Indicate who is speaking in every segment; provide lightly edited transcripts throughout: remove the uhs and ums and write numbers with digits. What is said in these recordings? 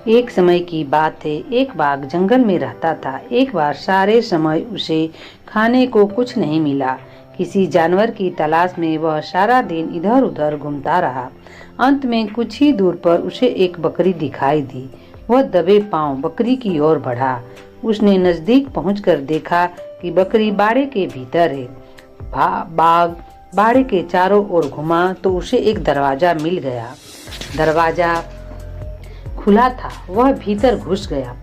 Speaker 1: एक समय की बात है। एक बाघ जंगल में रहता था। एक बार सारे समय उसे खाने को कुछ नहीं मिला। किसी जानवर की तलाश में वह सारा दिन इधर उधर घूमता रहा। अंत में कुछ ही दूर पर उसे एक बकरी दिखाई दी। वह दबे पांव बकरी की ओर बढ़ा। उसने नजदीक पहुंचकर देखा कि बकरी बाड़े के भीतर है। बाघ बाड़े के चारों ओर घुमा तो उसे एक दरवाजा मिल गया। दरवाजा खुला था। वह भीतर घुस गया।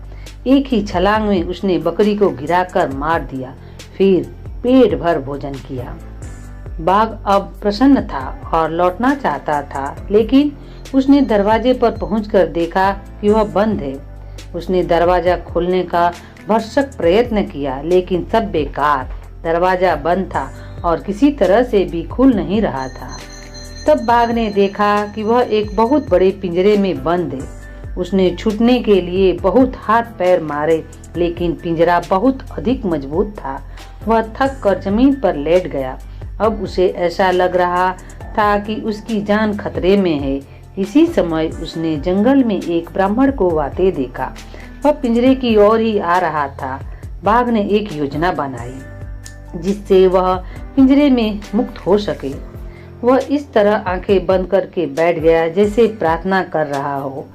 Speaker 1: एक ही छलांग में उसने बकरी को गिराकर मार दिया। फिर पेट भर भोजन किया। बाघ अब प्रसन्न था और लौटना चाहता था, लेकिन उसने दरवाजे पर पहुंचकर देखा कि वह बंद है। उसने दरवाजा खोलने का भरसक प्रयत्न किया, लेकिन सब बेकार। दरवाजा बंद था और किसी तरह से भी खुल नहीं रहा था। तब बाघ ने देखा कि वह एक बहुत बड़े पिंजरे में बंद है। उसने छूटने के लिए बहुत हाथ पैर मारे, लेकिन पिंजरा बहुत अधिक मजबूत था। वह थक कर जमीन पर लेट गया। अब उसे ऐसा लग रहा था कि उसकी जान खतरे में है। इसी समय उसने जंगल में एक ब्राह्मण को आते देखा। वह पिंजरे की ओर ही आ रहा था। बाघ ने एक योजना बनाई जिससे वह पिंजरे में मुक्त हो सके। वह इस तरह आंखें बंद करके बैठ गया जैसे प्रार्थना कर रहा हो।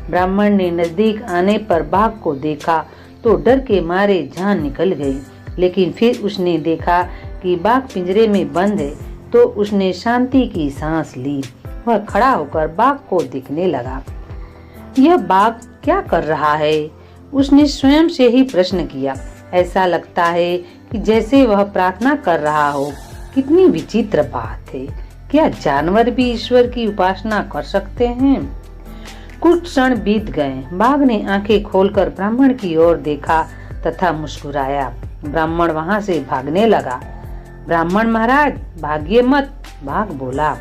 Speaker 1: ब्राह्मण ने नजदीक आने पर बाघ को देखा तो डर के मारे जान निकल गई। लेकिन फिर उसने देखा कि बाघ पिंजरे में बंद है तो उसने शांति की सांस ली। वह खड़ा होकर बाघ को देखने लगा। यह बाघ क्या कर रहा है? उसने स्वयं से ही प्रश्न किया। ऐसा लगता है कि जैसे वह प्रार्थना कर रहा हो। कितनी विचित्र बात है। क्या जानवर भी ईश्वर की उपासना कर सकते हैं? कुछ क्षण बीत गए। बाघ ने आंखें खोलकर ब्राह्मण की ओर देखा तथा मुस्कुराया। ब्राह्मण वहां से भागने लगा। ब्राह्मण महाराज, भागिए मत, बाघ बोला।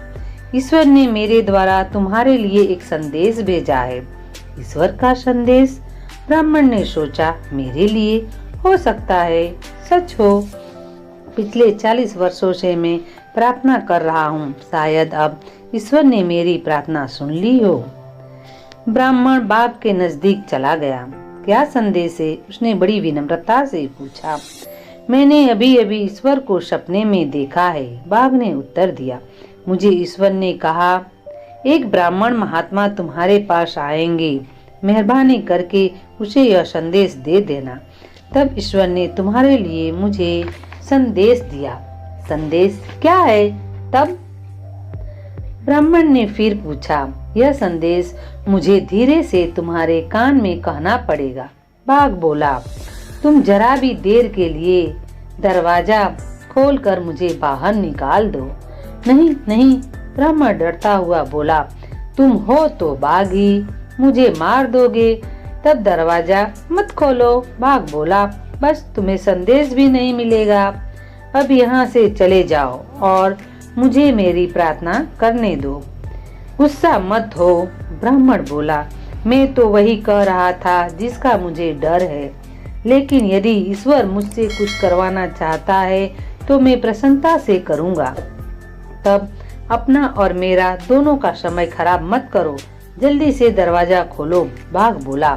Speaker 1: ईश्वर ने मेरे द्वारा तुम्हारे लिए एक संदेश भेजा है। ईश्वर का संदेश? ब्राह्मण ने सोचा, मेरे लिए हो सकता है सच हो। पिछले 40 वर्षों से मैं प्रार्थना कर रहा हूँ। शायद अब ईश्वर ने मेरी प्रार्थना सुन ली हो। ब्राह्मण बाघ के नजदीक चला गया। क्या संदेश है? उसने बड़ी विनम्रता से पूछा। मैंने अभी अभी ईश्वर को सपने में देखा है, बाघ ने उत्तर दिया। मुझे ईश्वर ने कहा, एक ब्राह्मण महात्मा तुम्हारे पास आएंगे। मेहरबानी करके उसे यह संदेश दे देना। तब ईश्वर ने तुम्हारे लिए मुझे संदेश दिया। संदेश क्या है? तब ब्राह्मण ने फिर पूछा। यह संदेश मुझे धीरे से तुम्हारे कान में कहना पड़ेगा। बाघ बोला, तुम जरा भी देर के लिए दरवाजा खोलकर मुझे बाहर निकाल दो। नहीं नहीं, ब्राह्मण डरता हुआ बोला, तुम हो तो बाघी, मुझे मार दोगे। तब दरवाजा मत खोलो। बाघ बोला, बस तुम्हें संदेश भी नहीं मिलेगा। अब यहाँ से चले जाओ और मुझे मेरी प्रार्थना करने दो। गुस्सा मत हो, ब्राह्मण बोला। मैं तो वही कह रहा था जिसका मुझे डर है। लेकिन यदि ईश्वर मुझसे कुछ करवाना चाहता है तो मैं प्रसन्नता से करूँगा। तब अपना और मेरा दोनों का समय खराब मत करो। जल्दी से दरवाजा खोलो, बाघ बोला।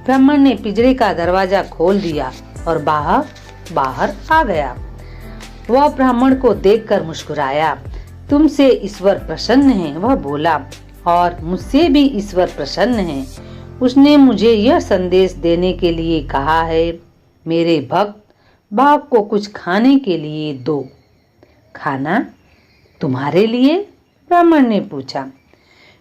Speaker 1: ब्राह्मण ने पिंजरे का दरवाजा खोल दिया और बाहर आ गया। वह ब्राह्मण को देखकर मुस्कुराया। तुमसे ईश्वर प्रसन्न है, वह बोला, और मुझसे भी ईश्वर प्रसन्न है। उसने मुझे यह संदेश देने के लिए कहा है, मेरे भक्त बाघ को कुछ खाने के लिए दो। खाना? तुम्हारे लिए? ब्राह्मण ने पूछा।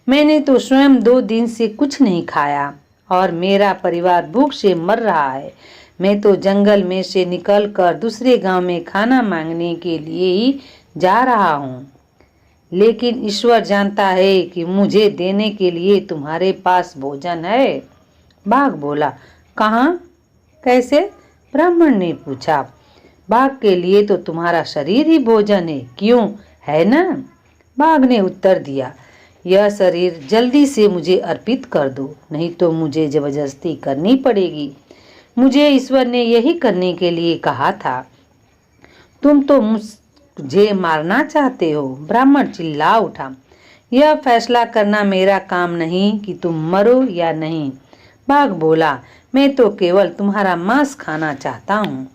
Speaker 1: मैंने तो स्वयं 2 दिन से कुछ नहीं खाया और मेरा परिवार भूख से मर रहा है। मैं तो जंगल में से निकलकर दूसरे गांव में खाना मांगने के लिए ही जा रहा हूँ। लेकिन ईश्वर जानता है कि मुझे देने के लिए तुम्हारे पास भोजन है। बाघ बोला, कहाँ? कैसे? ब्राह्मण ने पूछा। बाघ के लिए तो तुम्हारा शरीर ही भोजन है, क्यों, है ना? बाघ ने उत्तर दिया, यह शरीर जल्दी से मुझे अर्पित कर दो, नहीं तो मुझे जबरदस्ती करनी पड़ेगी। मुझे ईश्वर ने यही करने के लिए कहा था। तुम तो मुझे मारना चाहते हो। ब्राह्मण चिल्ला उठा। यह फैसला करना मेरा काम नहीं कि तुम मरो या नहीं। बाघ बोला, मैं तो केवल तुम्हारा मांस खाना चाहता हूँ।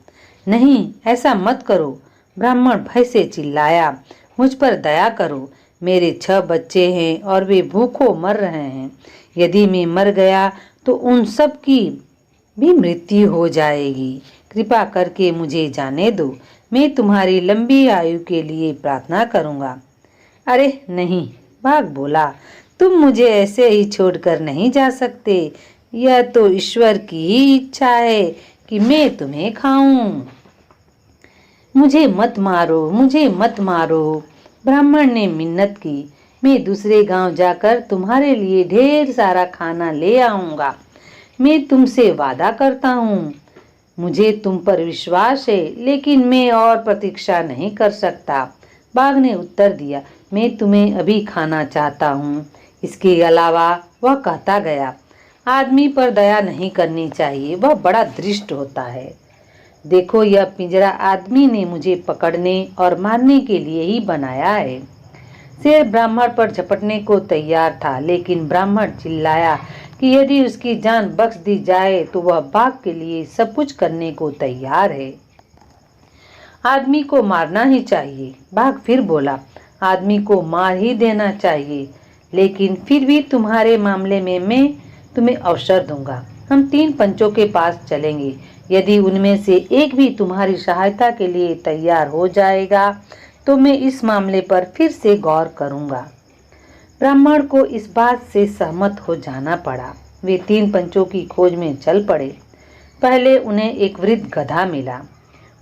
Speaker 1: नहीं, ऐसा मत करो, ब्राह्मण भय से चिल्लाया। मुझ पर दया करो, मेरे 6 बच्चे हैं और वे भूखों मर रहे हैं। यदि मैं मर गया तो उन सब की भी मृत्यु हो जाएगी। कृपा करके मुझे जाने दो, मैं तुम्हारी लंबी आयु के लिए प्रार्थना करूंगा। अरे नहीं, बाघ बोला, तुम मुझे ऐसे ही छोड़कर नहीं जा सकते। यह तो ईश्वर की ही इच्छा है कि मैं तुम्हें खाऊं। मुझे मत मारो, मुझे मत मारो, ब्राह्मण ने मिन्नत की। मैं दूसरे गांव जाकर तुम्हारे लिए ढेर सारा खाना ले आऊंगा। मैं तुमसे वादा करता हूँ। मुझे तुम पर विश्वास है, लेकिन मैं और प्रतीक्षा नहीं कर सकता। बाघ ने उत्तर दिया, मैं तुम्हें अभी खाना चाहता हूँ। इसके अलावा वह कहता गया, आदमी पर दया नहीं करनी चाहिए, वह बड़ा दृष्ट होता है। देखो, यह पिंजरा आदमी ने मुझे पकड़ने और मारने के लिए ही बनाया है। शेर ब्राह्मण पर झपटने को तैयार था, लेकिन ब्राह्मण चिल्लाया कि यदि उसकी जान बख्श दी जाए तो वह बाघ के लिए सब कुछ करने को तैयार है। आदमी को मारना ही चाहिए। बाघ फिर बोला, आदमी को मार ही देना चाहिए, लेकिन फिर भी तुम्हारे मामले में मैं तुम्हें अवसर दूंगा। हम 3 पंचों के पास चलेंगे। यदि उनमें से एक भी तुम्हारी सहायता के लिए तैयार हो जाएगा तो मैं इस मामले पर फिर से गौर करूंगा। ब्राह्मण को इस बात से सहमत हो जाना पड़ा। वे 3 पंचों की खोज में चल पड़े। पहले उन्हें एक वृद्ध गधा मिला।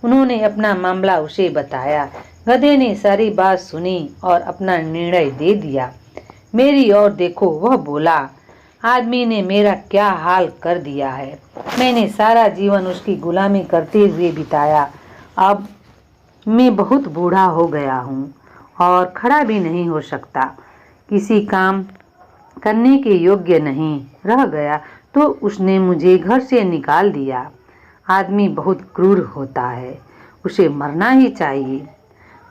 Speaker 1: उन्होंने अपना मामला उसे बताया। गधे ने सारी बात सुनी और अपना निर्णय दे दिया। मेरी ओर देखो, वह बोला, आदमी ने मेरा क्या हाल कर दिया है। मैंने सारा जीवन उसकी गुलामी करते हुए बिताया। अब मैं बहुत बूढ़ा हो गया हूँ और खड़ा भी नहीं हो सकता। किसी काम करने के योग्य नहीं रह गया तो उसने मुझे घर से निकाल दिया। आदमी बहुत क्रूर होता है, उसे मरना ही चाहिए।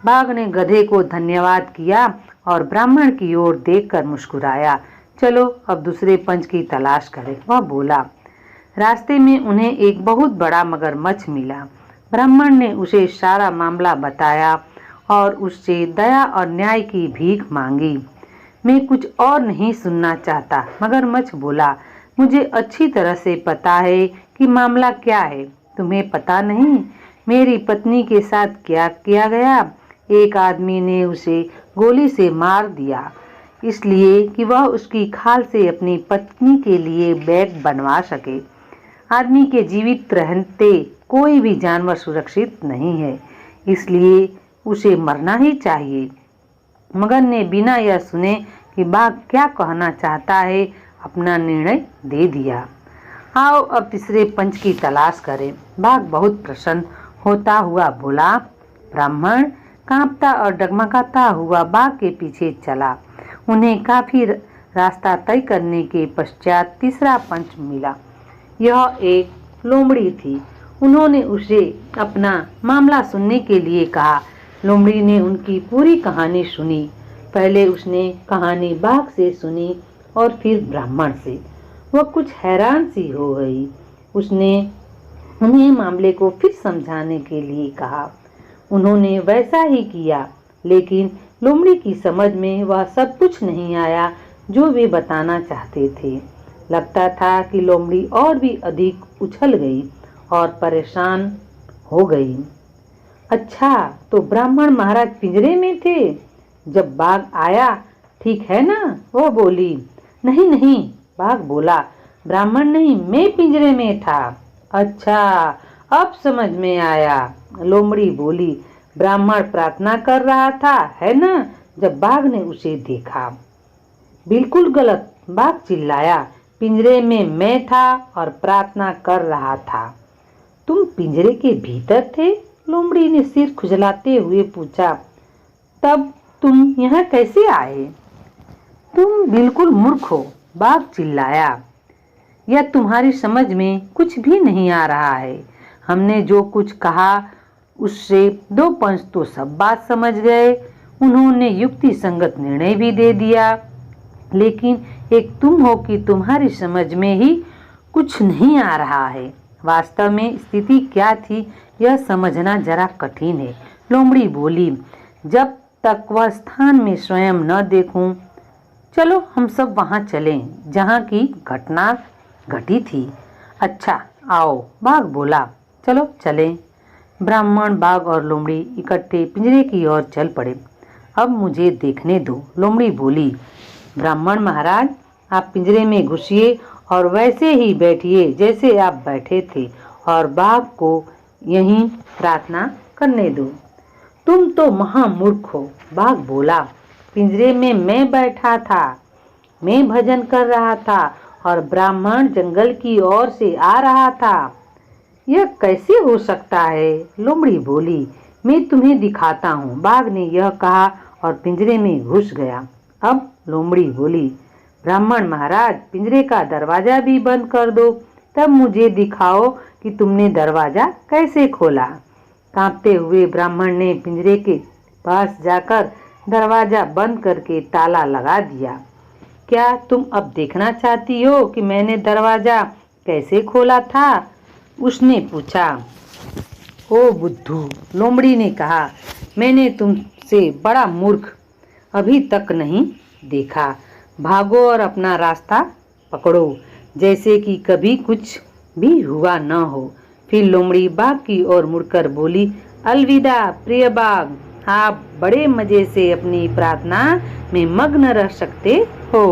Speaker 1: बाघ ने गधे को धन्यवाद किया और ब्राह्मण की ओर देखकर मुस्कुराया। चलो अब दूसरे पंच की तलाश करें, वह बोला। रास्ते में उन्हें एक बहुत बड़ा मगरमच्छ मिला। ब्राह्मण ने उसे सारा मामला बताया और उससे दया और न्याय की भीख मांगी। मैं कुछ और नहीं सुनना चाहता, मगरमच्छ बोला। मुझे अच्छी तरह से पता है कि मामला क्या है। तुम्हें पता नहीं मेरी पत्नी के साथ क्या किया गया? एक आदमी ने उसे गोली से मार दिया, इसलिए कि वह उसकी खाल से अपनी पत्नी के लिए बैग बनवा सके। आदमी के जीवित रहते कोई भी जानवर सुरक्षित नहीं है, इसलिए उसे मरना ही चाहिए। मगर ने बिना यह सुने कि बाघ क्या कहना चाहता है अपना निर्णय दे दिया। आओ अब तीसरे पंच की तलाश करें। बाघ बहुत प्रसन्न होता हुआ बोला। ब्राह्मण कांपता और डगमगाता हुआ बाघ के पीछे चला। उन्हें काफी रास्ता तय करने के पश्चात तीसरा पंच मिला। यह एक लोमड़ी थी। उन्होंने उसे अपना मामला सुनने के लिए कहा। लोमड़ी ने उनकी पूरी कहानी सुनी। पहले उसने कहानी बाघ से सुनी और फिर ब्राह्मण से। वह कुछ हैरान सी हो गई। उसने उन्हें मामले को फिर समझाने के लिए कहा। उन्होंने वैसा ही किया, लेकिन लोमड़ी की समझ में वह सब कुछ नहीं आया जो वे बताना चाहते थे। लगता था कि लोमड़ी और भी अधिक उछल गई और परेशान हो गई। अच्छा, तो ब्राह्मण महाराज पिंजरे में थे जब बाघ आया, ठीक है ना? वह बोली। नहीं नहीं, बाघ बोला, ब्राह्मण नहीं, मैं पिंजरे में था। अच्छा, अब समझ में आया, लोमड़ी बोली। ब्राह्मण प्रार्थना कर रहा था, है ना, जब बाघ ने उसे देखा। बिल्कुल गलत, बाघ चिल्लाया। पिंजरे में मैं था और प्रार्थना कर रहा था। तुम पिंजरे के भीतर थे? लोमड़ी ने सिर खुजलाते हुए पूछा। तब तुम यहाँ कैसे आए? तुम बिल्कुल मूर्ख हो, बाघ चिल्लाया। यह तुम्हारी समझ में कुछ भी नहीं आ रहा है। हमने जो कुछ कहा उससे 2 पंच तो सब बात समझ गए। उन्होंने युक्ति संगत निर्णय भी दे दिया, लेकिन एक तुम हो कि तुम्हारी समझ में ही कुछ नहीं आ रहा है। वास्तव में स्थिति क्या थी यह समझना जरा कठिन है। लोमड़ी बोली, जब तक वह स्थान में स्वयं न देखूं। चलो हम सब वहां चलें जहां की घटना घटी थी। अच्छा आओ, बाघ बोला, चलो चलें। ब्राह्मण, बाघ और लोमड़ी इकट्ठे पिंजरे की ओर चल पड़े। अब मुझे देखने दो, लोमड़ी बोली। ब्राह्मण महाराज, आप पिंजरे में घुसिए और वैसे ही बैठिए जैसे आप बैठे थे, और बाघ को यहीं प्रार्थना करने दो। तुम तो महामूर्ख हो, बाघ बोला। पिंजरे में मैं बैठा था, मैं भजन कर रहा था और ब्राह्मण जंगल की ओर से आ रहा था। यह कैसे हो सकता है? लोमड़ी बोली। मैं तुम्हें दिखाता हूँ, बाघ ने यह कहा और पिंजरे में घुस गया। अब लोमड़ी बोली, ब्राह्मण महाराज, पिंजरे का दरवाजा भी बंद कर दो, तब मुझे दिखाओ कि तुमने दरवाजा कैसे खोला। कांपते हुए ब्राह्मण ने पिंजरे के पास जाकर दरवाजा बंद करके ताला लगा दिया। क्या तुम अब देखना चाहती हो कि मैंने दरवाजा कैसे खोला था? उसने पूछा। ओ बुद्धू, लोमड़ी ने कहा, मैंने तुमसे बड़ा मूर्ख अभी तक नहीं देखा। भागो और अपना रास्ता पकड़ो, जैसे कि कभी कुछ भी हुआ न हो। फिर लोमड़ी बाघ की ओर मुड़कर बोली, अलविदा प्रिय बाघ, आप बड़े मजे से अपनी प्रार्थना में मग्न रह सकते हो।